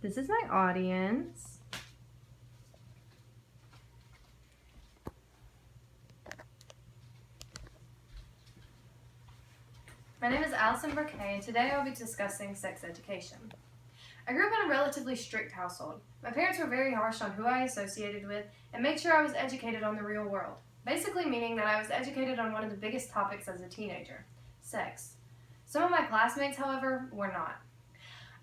This is my audience. My name is Allison Burkay, and today I'll be discussing sex education. I grew up in a relatively strict household. My parents were very harsh on who I associated with and made sure I was educated on the real world, basically meaning that I was educated on one of the biggest topics as a teenager, sex. Some of my classmates, however, were not.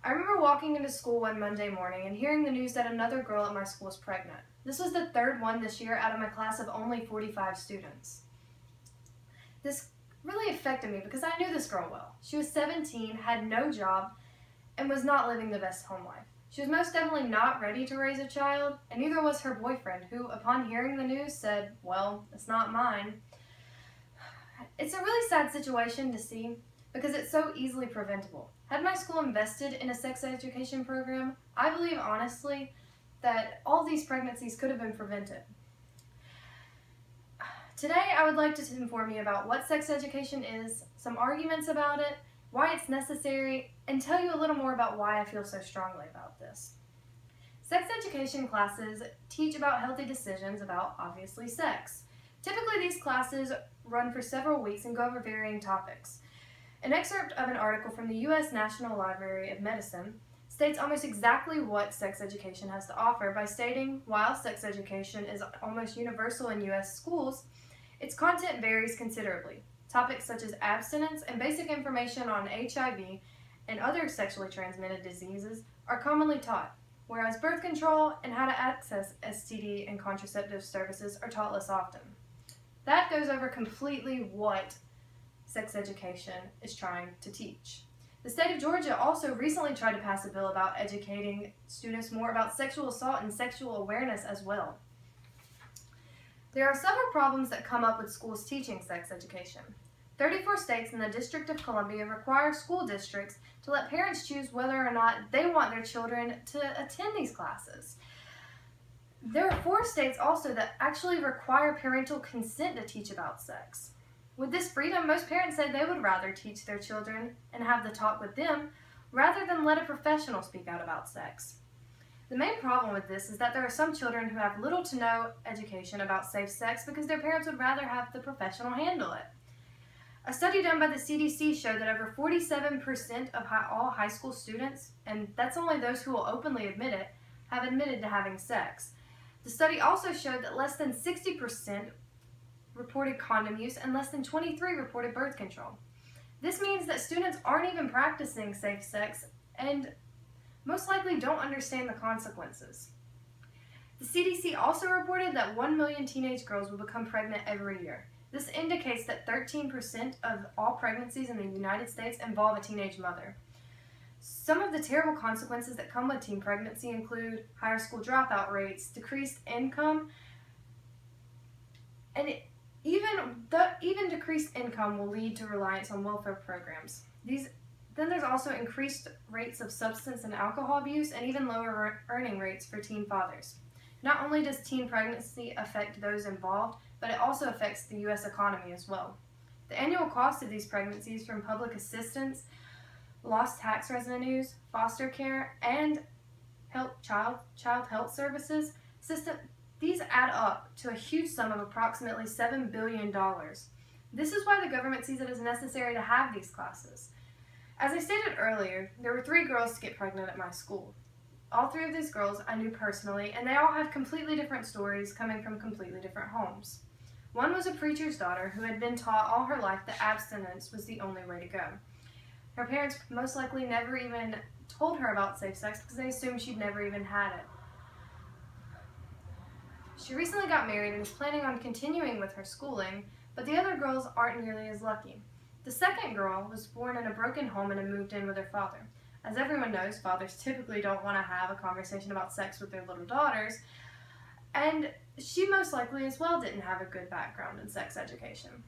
I remember walking into school one Monday morning and hearing the news that another girl at my school was pregnant. This was the third one this year out of my class of only 45 students. This really affected me because I knew this girl well. She was 17, had no job, and was not living the best home life. She was most definitely not ready to raise a child, and neither was her boyfriend, who, upon hearing the news, said, "Well, it's not mine." It's a really sad situation to see because it's so easily preventable. Had my school invested in a sex education program, I believe honestly that all these pregnancies could have been prevented. Today, I would like to inform you about what sex education is, some arguments about it, why it's necessary, and tell you a little more about why I feel so strongly about this. Sex education classes teach about healthy decisions about, obviously, sex. Typically, these classes run for several weeks and go over varying topics. An excerpt of an article from the U.S. National Library of Medicine states almost exactly what sex education has to offer by stating, while sex education is almost universal in U.S. schools, its content varies considerably. Topics such as abstinence and basic information on HIV and other sexually transmitted diseases are commonly taught, whereas birth control and how to access STD and contraceptive services are taught less often. That goes over completely what sex education is trying to teach. The state of Georgia also recently tried to pass a bill about educating students more about sexual assault and sexual awareness as well. There are several problems that come up with schools teaching sex education. 34 states and the District of Columbia require school districts to let parents choose whether or not they want their children to attend these classes. There are 4 states also that actually require parental consent to teach about sex. With this freedom, most parents say they would rather teach their children and have the talk with them rather than let a professional speak out about sex. The main problem with this is that there are some children who have little to no education about safe sex because their parents would rather have the professional handle it. A study done by the CDC showed that over 47% of all high school students, and that's only those who will openly admit it, have admitted to having sex. The study also showed that less than 60% reported condom use and less than 23% reported birth control. This means that students aren't even practicing safe sex and most likely don't understand the consequences. The CDC also reported that 1 million teenage girls will become pregnant every year. This indicates that 13% of all pregnancies in the United States involve a teenage mother. Some of the terrible consequences that come with teen pregnancy include higher school dropout rates, decreased income, and even decreased income will lead to reliance on welfare programs. Then there's also increased rates of substance and alcohol abuse and even lower earning rates for teen fathers. Not only does teen pregnancy affect those involved, but it also affects the U.S. economy as well. The annual cost of these pregnancies from public assistance, lost tax revenues, foster care, and child health services system, these add up to a huge sum of approximately $7 billion. This is why the government sees it as necessary to have these classes. As I stated earlier, there were 3 girls to get pregnant at my school. All 3 of these girls I knew personally, and they all have completely different stories coming from completely different homes. One was a preacher's daughter who had been taught all her life that abstinence was the only way to go. Her parents most likely never even told her about safe sex because they assumed she'd never even had it. She recently got married and is planning on continuing with her schooling, but the other girls aren't nearly as lucky. The second girl was born in a broken home and had moved in with her father. As everyone knows, fathers typically don't want to have a conversation about sex with their little daughters, and she most likely as well didn't have a good background in sex education.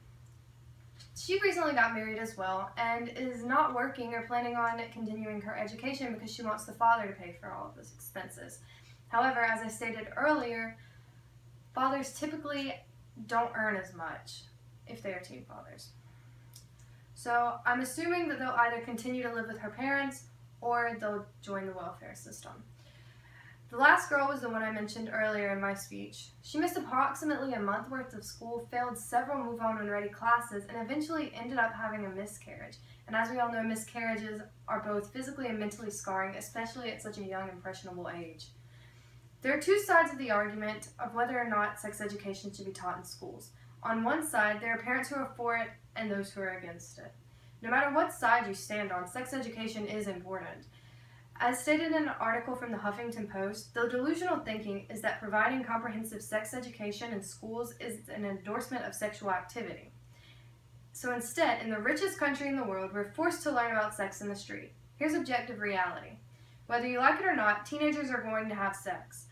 She recently got married as well and is not working or planning on continuing her education because she wants the father to pay for all of those expenses. However, as I stated earlier, fathers typically don't earn as much if they are teen fathers. So I'm assuming that they'll either continue to live with her parents or they'll join the welfare system. The last girl was the one I mentioned earlier in my speech. She missed approximately a month worth of school, failed several Move On When Ready classes, and eventually ended up having a miscarriage. And as we all know, miscarriages are both physically and mentally scarring, especially at such a young, impressionable age. There are two sides of the argument of whether or not sex education should be taught in schools. On one side, there are parents who are for it and those who are against it. No matter what side you stand on, sex education is important. As stated in an article from the Huffington Post, the delusional thinking is that providing comprehensive sex education in schools is an endorsement of sexual activity. So instead, in the richest country in the world, we're forced to learn about sex in the street. Here's objective reality. Whether you like it or not, teenagers are going to have sex.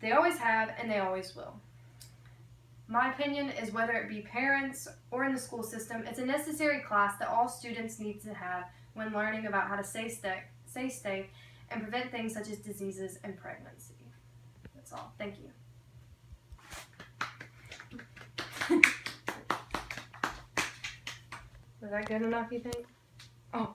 They always have, and they always will. My opinion is whether it be parents or in the school system, it's a necessary class that all students need to have when learning about how to stay safe and prevent things such as diseases and pregnancy. That's all. Thank you. Was that good enough, you think? Oh.